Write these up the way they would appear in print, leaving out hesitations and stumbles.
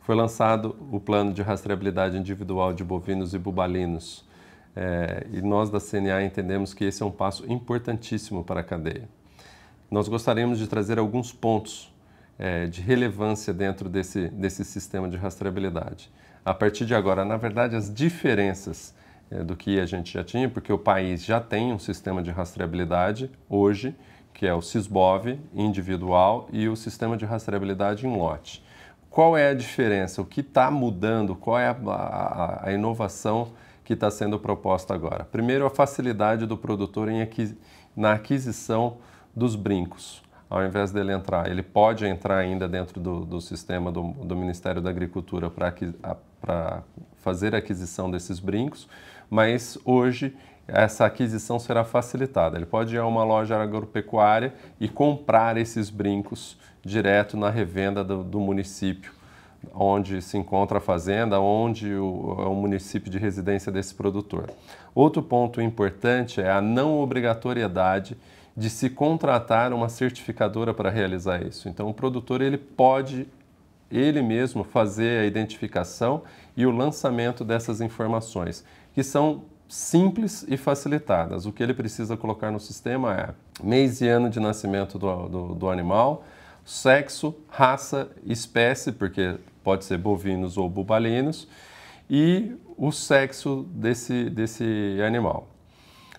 foi lançado o plano de rastreabilidade individual de bovinos e bubalinos. E nós da CNA entendemos que esse é um passo importantíssimo para a cadeia. Nós gostaríamos de trazer alguns pontos de relevância dentro desse sistema de rastreabilidade. A partir de agora, na verdade, as diferenças do que a gente já tinha, porque o país já tem um sistema de rastreabilidade hoje, que é o SISBOV individual e o sistema de rastreabilidade em lote. Qual é a diferença? O que está mudando? Qual é a inovação que está sendo proposta agora? Primeiro, a facilidade do produtor na aquisição dos brincos. Ao invés dele entrar, ele pode entrar ainda dentro do sistema do Ministério da Agricultura para fazer a aquisição desses brincos, mas hoje essa aquisição será facilitada. Ele pode ir a uma loja agropecuária e comprar esses brincos direto na revenda do município, onde se encontra a fazenda, onde é o município de residência desse produtor. Outro ponto importante é a não obrigatoriedade de se contratar uma certificadora para realizar isso. Então, o produtor ele pode, ele mesmo, fazer a identificação e o lançamento dessas informações, que são simples e facilitadas. O que ele precisa colocar no sistema é mês e ano de nascimento do animal, sexo, raça, espécie, porque pode ser bovinos ou bubalinos, e o sexo desse animal.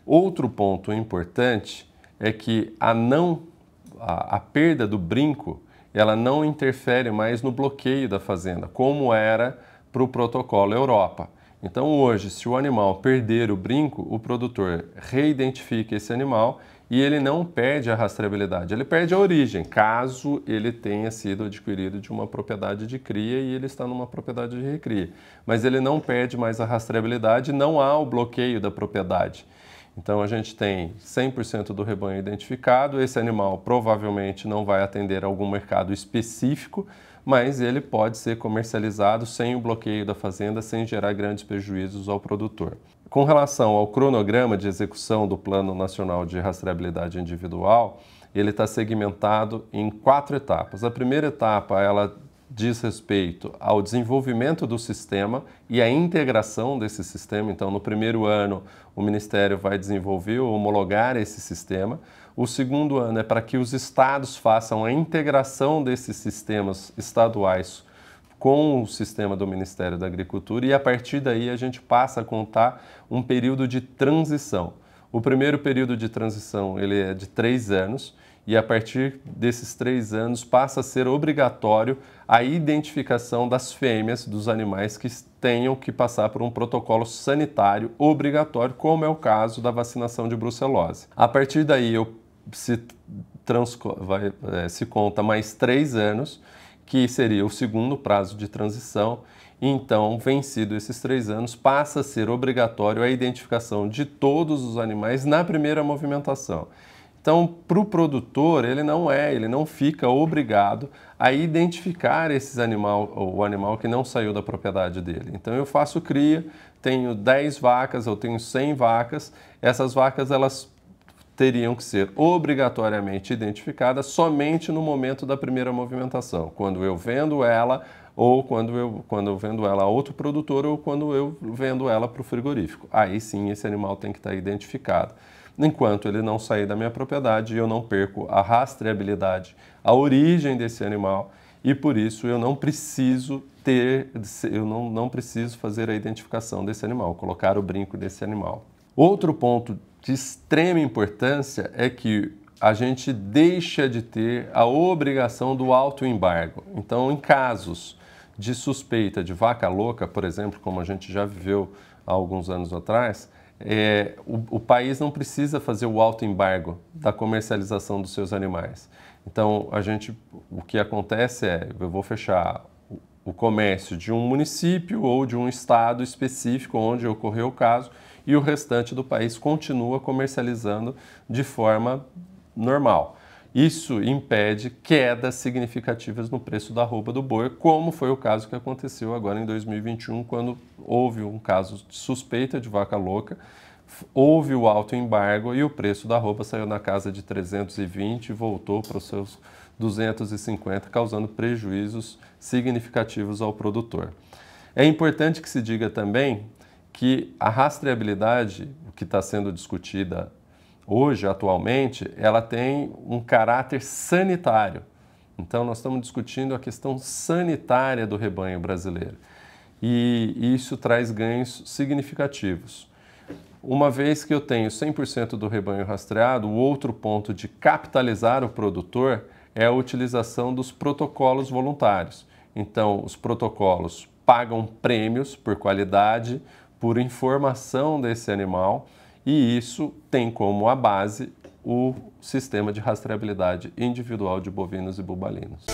Outro ponto importante é que a perda do brinco, ela não interfere mais no bloqueio da fazenda, como era para o protocolo Europa. Então hoje, se o animal perder o brinco, o produtor reidentifica esse animal e ele não perde a rastreabilidade, ele perde a origem, caso ele tenha sido adquirido de uma propriedade de cria e ele está numa propriedade de recria. Mas ele não perde mais a rastreabilidade, não há o bloqueio da propriedade. Então a gente tem 100% do rebanho identificado, esse animal provavelmente não vai atender a algum mercado específico, mas ele pode ser comercializado sem o bloqueio da fazenda, sem gerar grandes prejuízos ao produtor. Com relação ao cronograma de execução do Plano Nacional de Rastreabilidade Individual, ele está segmentado em 4 etapas. A primeira etapa, ela diz respeito ao desenvolvimento do sistema e à integração desse sistema. Então, no primeiro ano, o Ministério vai desenvolver ou homologar esse sistema. O segundo ano é para que os estados façam a integração desses sistemas estaduais com o sistema do Ministério da Agricultura e, a partir daí, a gente passa a contar um período de transição. O primeiro período de transição ele é de 3 anos e, a partir desses 3 anos, passa a ser obrigatório a identificação das fêmeas dos animais que tenham que passar por um protocolo sanitário obrigatório, como é o caso da vacinação de brucelose. A partir daí, se conta mais 3 anos, que seria o segundo prazo de transição. Então, vencido esses 3 anos, passa a ser obrigatório a identificação de todos os animais na primeira movimentação. Então, para o produtor, ele não fica obrigado a identificar o animal que não saiu da propriedade dele. Então, eu faço cria, tenho 10 vacas, eu tenho 100 vacas, essas vacas elas teriam que ser obrigatoriamente identificadas somente no momento da primeira movimentação, quando eu vendo ela ou quando eu vendo ela a outro produtor ou quando eu vendo ela para o frigorífico. Aí sim esse animal tem que estar identificado. Enquanto ele não sair da minha propriedade, eu não perco a rastreabilidade, a origem desse animal e por isso eu não preciso fazer a identificação desse animal, colocar o brinco desse animal. Outro ponto de extrema importância é que a gente deixa de ter a obrigação do autoembargo. Então, em casos de suspeita de vaca louca, por exemplo, como a gente já viveu há alguns anos atrás, o país não precisa fazer o autoembargo da comercialização dos seus animais. Então, o que acontece eu vou fechar o comércio de um município ou de um estado específico onde ocorreu o caso e o restante do país continua comercializando de forma normal. Isso impede quedas significativas no preço da arroba do boi, como foi o caso que aconteceu agora em 2021, quando houve um caso de suspeita de vaca louca, houve o autoembargo e o preço da arroba saiu na casa de 320 e voltou para os seus 250, causando prejuízos significativos ao produtor. É importante que se diga também que a rastreabilidade, que está sendo discutida hoje, atualmente, ela tem um caráter sanitário. Então, nós estamos discutindo a questão sanitária do rebanho brasileiro. E isso traz ganhos significativos. Uma vez que eu tenho 100% do rebanho rastreado, o outro ponto de capitalizar o produtor é a utilização dos protocolos voluntários. Então, os protocolos pagam prêmios por qualidade, por informação desse animal, e isso tem como a base o sistema de rastreabilidade individual de bovinos e bubalinos.